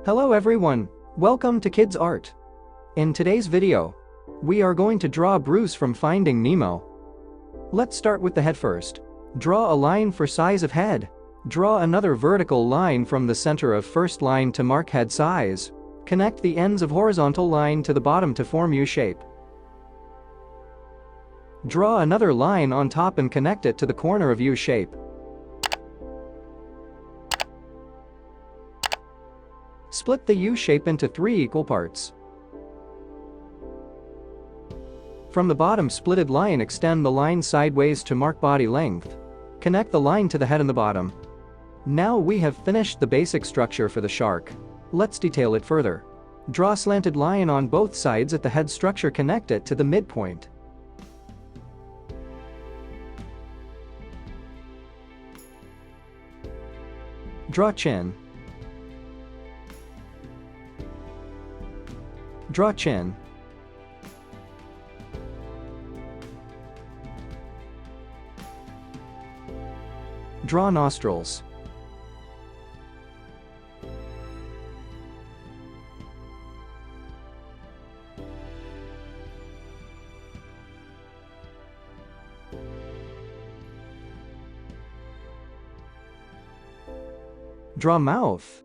Hello everyone, welcome to Kidz Art. In today's video, we are going to draw Bruce from Finding Nemo. Let's start with the head first. Draw a line for size of head. Draw another vertical line from the center of first line to mark head size. Connect the ends of horizontal line to the bottom to form U shape. Draw another line on top and connect it to the corner of U shape. Split the U shape into 3 equal parts. From the bottom splitted line, extend the line sideways to mark body length. Connect the line to the head and the bottom. Now we have finished the basic structure for the shark. Let's detail it further. Draw a slanted line on both sides at the head structure, connect it to the midpoint. Draw chin. Draw chin. Draw nostrils. Draw mouth.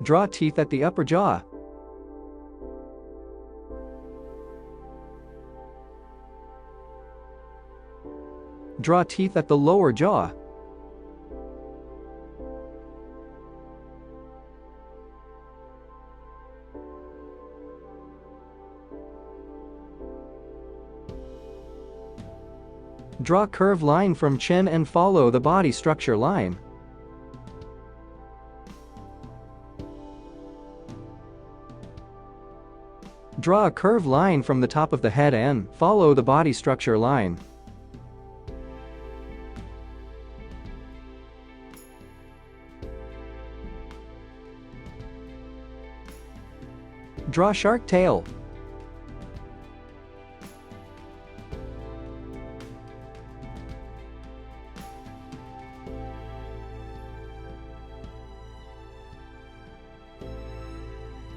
Draw teeth at the upper jaw. Draw teeth at the lower jaw. Draw curved line from chin and follow the body structure line. Draw a curved line from the top of the head and follow the body structure line. Draw shark tail.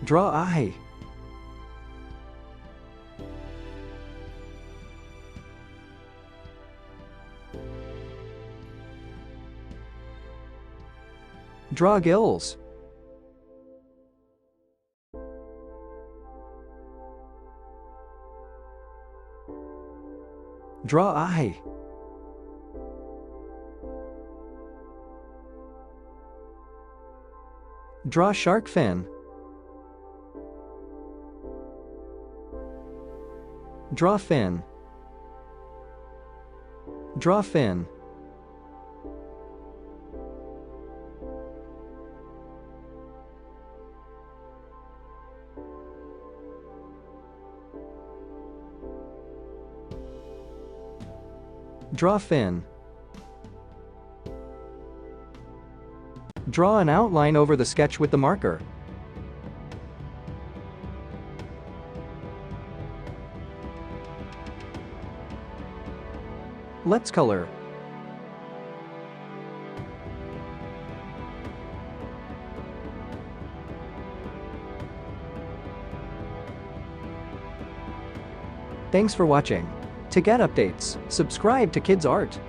Draw eye. Draw gills. Draw eye. Draw shark fin. Draw fin. Draw fin. Draw fin. Draw an outline over the sketch with the marker. Let's color. Thanks for watching. To get updates, subscribe to Kidz Art.